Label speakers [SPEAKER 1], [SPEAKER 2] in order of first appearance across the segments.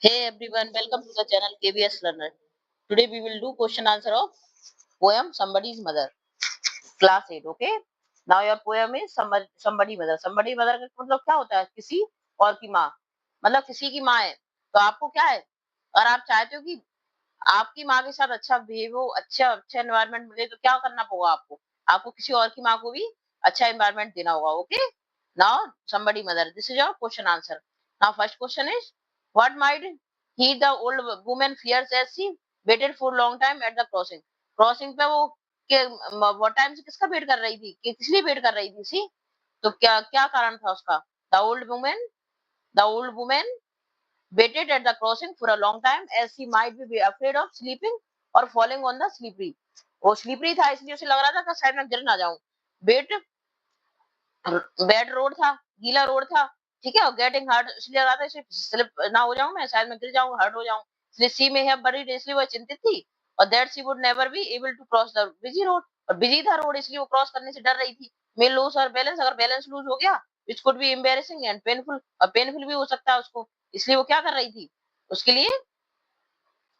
[SPEAKER 1] Hey everyone, welcome to the channel KBS Learner. Today we will do question answer of poem Somebody's Mother, class 8. Okay. Now your poem is somebody mother. Somebody mother का मतलब क्या होता है? किसी और की माँ. मतलब किसी की माँ है. तो आपको क्या है? और आप चाहते हो कि आपकी माँ के साथ अच्छा बिहेव हो, अच्छा एनवायरनमेंट मिले तो क्या करना होगा आपको? आपको किसी और की माँ को भी अच्छा एनवायरनमेंट देना होगा. Okay. Now somebody mother. This is your question answer. Now first question is what might he the old woman fears as she waited for long time at the crossing. Crossing पे वो के बहुत time से किसका wait कर रही थी? किस लिए वेट कर रही थी सी? तो क्या क्या कारण था उसका? The old woman waited at the crossing for a long time as she might be afraid of sleeping or falling on the slippery. वो स्लीपरी था इसलिए उसे लग रहा था कि शायद मैं गिर ना जाऊं. वेट बैड रोड था, गीला रोड था, ठीक है? और गेटिंग हर्ट इसलिए लग रहा था इसे स्लिप ना हो जाऊं मैं, शायद मैं गिर जाऊं, हर्ट हो जाऊं. इसलिए सी में है बरीड इसलिए वो चिंतित थी. और that she would never be able to cross the busy road. और बिजी था रोड इसलिए वो क्रॉस करने से डर रही थी. मे लूज और बैलेंस अगर बैलेंस लूज हो गया which could be embarrassing and painful और पेनफुल भी हो सकता है उसको. इसलिए वो क्या कर रही थी? उसके लिए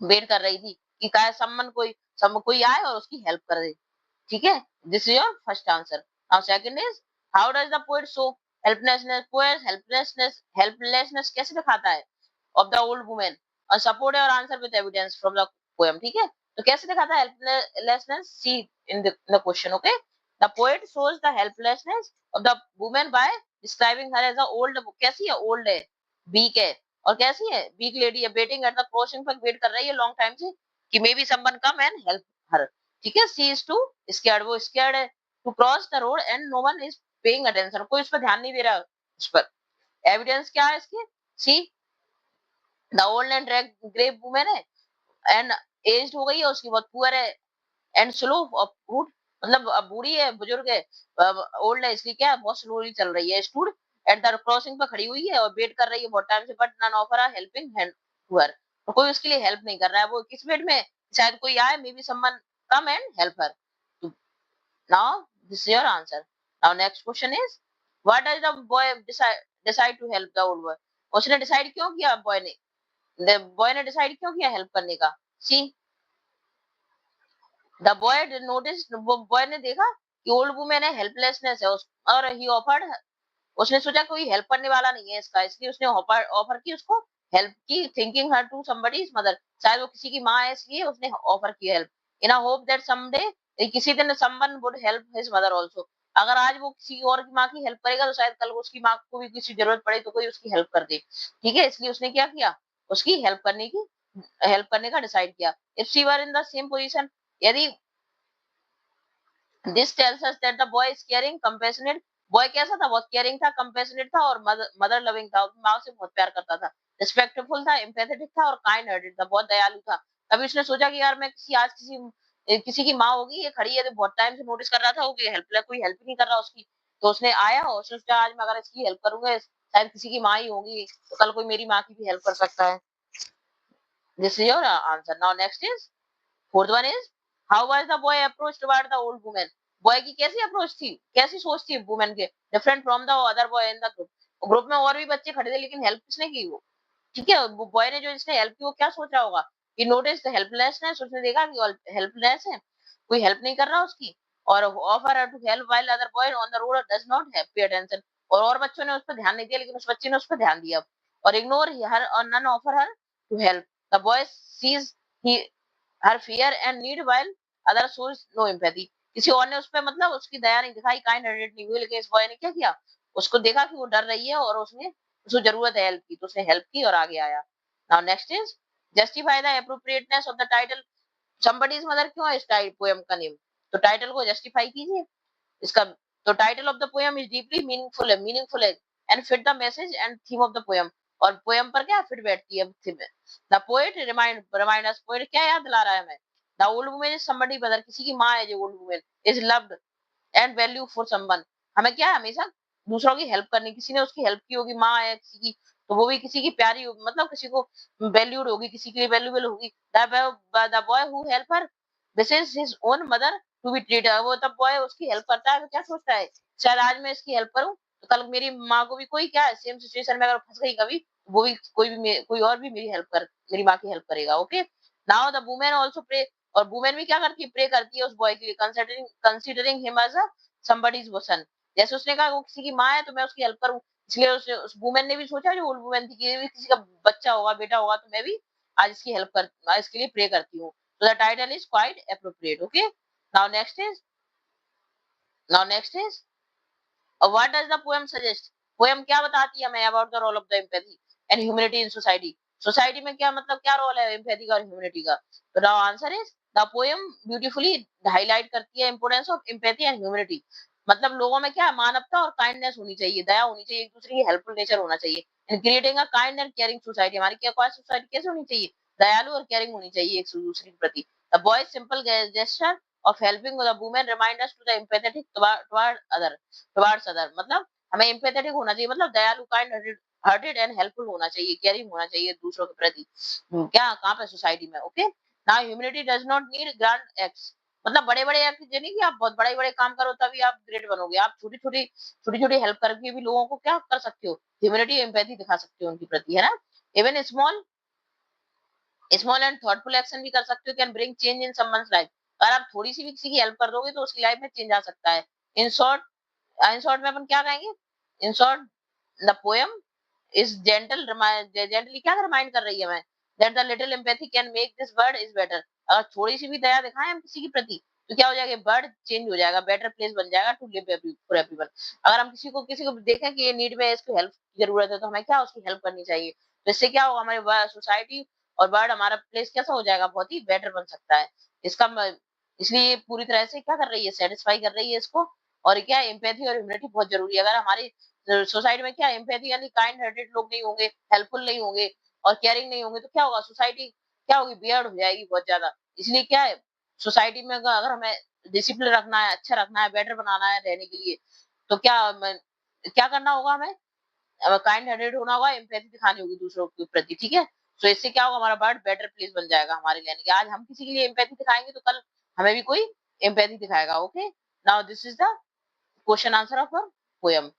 [SPEAKER 1] वेट कर रही थी कि क्या कोई आए और उसकी हेल्प कर दे. ठीक है. This is your first answer. Now second is how does the poet show helplessness. Poet helplessness कैसे दिखाता है ऑफ द ओल्ड वुमेन और support your answer with evidence from the poem. ठीक है. तो कैसे दिखाता है helplessness? See in the question. Okay. The poet shows the helplessness of the women by describing her as a old. कैसी है? Old है, वीक है. और कैसी है? वीक लेडी है, वेटिंग एट द क्रॉसिंग पर वेट कर रही है लॉन्ग टाइम से कि maybe someone come and help her. ठीक है. She is too scared. वो स्कैर्ड है to cross the road and no one is paying attention. कोई उस पर ध्यान नहीं दे रहा उस पर. एविडेंस क्या है इसके? See the old and grey women है एंड एज्ड हो गई है, उसकी बहुत पुअर है एंड स्लो ऑफ रूट. मतलब अब बूढ़ी है, बुजुर्ग है, ओल्ड है इसलिए क्या है? बहुत स्लोली चल रही है. स्टूड एट द क्रॉसिंग पर खड़ी हुई है और वेट कर रही है बहुत टाइम से but none offer a helping hand to her. तो कोई उसके लिए हेल्प नहीं कर रहा है. वो किस वेट में? शायद कोई आए, may be someone come and help her. Now, this is your answer. Now, next question is, what does the boy decide to help the old boy? उसने डिसाइड क्यों किया बॉय ने? बॉय ने डिसाइड क्यों किया हेल्प करने का? See the boy notice. वो बॉय ने देखा कि ओल्ड वुमेन है, हेल्पलेसनेस है और ही ऑफर्ड. उसने सोचा कोई हेल्प करने वाला नहीं है इसका, इसलिए उसने ऑफर ऑफर की उसको हेल्प की, thinking her to somebody's mother. शायद वो किसी की माँ है इसलिए उसने ऑफर की help in a hope that someday किसी दिन someone would help his mother also. अगर आज वो किसी और की माँ की हेल्प करेगा तो शायद कल को उसकी माँ को भी किसी जरूरत पड़े तो कोई उसकी हेल्प कर दे. ठीक है. इसलिए उसने क्या किया? उसकी हेल्प करने का डिसाइड किया. If she were in the same position, यदि this tells us that the boy is caring compassionate. Boy कैसा था? बहुत केयरिंग था, कंपैशनेट था और मदर लविंग था. अपनी माँ से बहुत प्यार करता था. रिस्पेक्टफुल था, एम्पैथेटिक था और काइंड हार्टेड था. बहुत दयालु था. तभी उसने सोचा कि यार मैं किसी की माँ होगी, ये खड़ी है तो बहुत टाइम से नोटिस कर रहा था वो कि कोई हेल्प नहीं कर रहा उसकी. तो उसने आया और उसने सोचा आज मैं अगर इसकी हेल्प करूंगा शायद किसी की माँ ही होगी तो कल कोई मेरी माँ की भी हेल्प कर सकता है. This is your answer. Now next is fourth one is how was the boy approach toward the old woman. Boy की कैसी अप्रोच थी, कैसी सोच थी वुमन के different from the other boy in the group. Group में और भी बच्चे खड़े थे लेकिन हेल्प किसने की? वो. ठीक है. वो बॉय ने जो जिसने हेल्प की वो क्या सोच रहा होगा? ही नोटिस द हेल्पलेसनेस. उसने देखा कि हेल्पलेस है, कोई हेल्प नहीं कर रहा उसकी. और offer her to help while other boy on the road does not have pay attention. और बच्चों ने उस पर ध्यान नहीं दिया लेकिन उस बच्चे ने उस पर ध्यान दिया. और इग्नोर हर और none offer her to help. The boy sees he her fear and need while other shows no empathy. किसी और ने उस पे मतलब उसकी दया नहीं दिखाई, काइंड हार्टेड नहीं हुई. लेकिन इस बॉय ने क्या किया? उसको देखा कि वो डर रही है और उसको जरूरत है हेल्प की तो उसने हेल्प की और आगे आया. Now next is justify the appropriateness of the title. Somebody's mother क्यों है इस पोएम का नेम? तो टाइटल को जस्टिफाई कीजिए इसका. तो title of the poem is deeply meaningful है and fit the message and theme of the poem. और पोएम पर क्या फिट बैठती है थीम में. The poet remind us. Poet क्या याद दिला रहा है हमें? The old woman is somebody mother. किसी की माँ है जो old woman is loved and value for someone. हमें क्या है? हमेशा दूसरों की हेल्प करनी. किसी ने उसकी हेल्प की होगी, माँ है किसी की, तो वो भी किसी की प्यारी मतलब किसी को वैल्यूड होगी, किसी के लिए वैल्यूएबल होगी. The boy who help her this is his own mother to be treat. वो तब बॉय उसकी हेल्प करता है तो क्या सोचता है? शायद आज मैं इसकी हेल्प करूं तो कल मेरी माँ को भी कोई क्या है सेम सिचुएशन में अगर फंस गई कभी वो भी कोई और भी मेरी माँ की हेल्प करेगा। Okay, now the women also pray, और वुमेन भी क्या करती है, प्रे करती है उस बॉय के लिए, considering him as a somebody's son. जैसे उसने कहा वो किसी की माँ है तो मैं उसकी हेल्प करूं, इसलिए उस वुमेन ने भी सोचा, जो ओल्ड वुमेन थी, कि ये भी किसी का बच्चा होगा, बेटा होगा, तो मैं भी आज इसके लिए प्रे करती हूँ। So the title is quite appropriate. Okay. Now next is now next is what does the poem suggest? Poem क्या बताती है हमें about the role of the empathy and humanity in society? Society में क्या मतलब क्या रोल है empathy का और ह्यूमैनिटी का? तो now answer is the poem beautifully highlight करती है importance of empathy and humanity. मतलब लोगों में क्या है, मानवता और काइंडनेस होनी चाहिए, दया होनी चाहिए, एक दूसरे की हेल्पफुल नेचर होना चाहिए। In creating a kind and caring society, हमारी क्या सोसाइटी कैसे होनी चाहिए, दयालु और केयरिंग होनी चाहिए एक दूसरे के प्रति। The boy's simple gesture of helping the women remind us to the empathetic towards other. मतलब हमें एम्पैथेटिक होना चाहिए, मतलब दयालु, काइंड हार्टेड एंड हेल्पफुल होना चाहिए, केयरिंग होना चाहिए दूसरों के प्रति। क्या कहाँ पे सोसाइटी में। Okay, now humanity does not need grand acts, मतलब बड़े बड़े एक्ट, ये नहीं कि आप बहुत बड़े बड़े काम करो तभी आप ग्रेट बनोगे, आप छोटी छोटी हेल्प करके भी लोगों को क्या कर सकते हो, ह्यूमैनिटी एम्पैथी दिखा सकते हो उनके प्रति, है ना। Even small and thoughtful action भी कर सकते हो, can bring change in someone's life. अगर आप थोड़ी सी भी किसी की हेल्प कर दोगे तो उसकी लाइफ में चेंज आ सकता है। इन शॉर्ट इन शॉर्ट में अपन क्या कहेंगे, in short the poem is gently क्या रिमाइंड कर रही है हमें, that the little empathy can make this world is better. अगर थोड़ी सी भी दया दिखाएं हम किसी के प्रति तो क्या हो जाएगा, वर्ल्ड चेंज हो जाएगा, बेटर प्लेस बन जाएगा टू लिव फॉर एवरीवन। अगर हम किसी को देखें कि ये नीड में है, इसको हेल्प की जरूरत है, तो हमें क्या उसकी हेल्प करनी चाहिए। तो इससे क्या होगा, हमारे सोसाइटी और वर्ल्ड, हमारा प्लेस कैसा हो जाएगा, बहुत ही बेटर बन सकता है। इसका इसलिए पूरी तरह से क्या कर रही है, सेटिस्फाई कर रही है इसको। और क्या एम्पैथी और ह्यूमैनिटी बहुत जरूरी है। अगर हमारी सोसाइटी में क्या एम्पैथी यानी काइंड हार्टेड लोग नहीं होंगे, हेल्पफुल नहीं होंगे और केयरिंग नहीं होंगे, तो क्या होगा, सोसाइटी क्या होगी, बियर्ड हो जाएगी बहुत ज्यादा। इसलिए क्या है, सोसाइटी में अगर हमें डिसिप्लिन रखना है, अच्छा रखना है, बेटर बनाना है रहने के लिए, तो क्या करना होगा हमें, काइंड हार्टेड होना होगा, एम्पैथी दिखानी होगी दूसरों के प्रति, ठीक है। तो इससे क्या होगा, हमारा वर्ल्ड बेटर प्लेस बन जाएगा हमारे लिए, यानी कि आज हम किसी के लिए एम्पैथी दिखाएंगे तो कल हमें भी कोई एम्पैथी दिखाएगा। Okay, now this is the question answer of poem.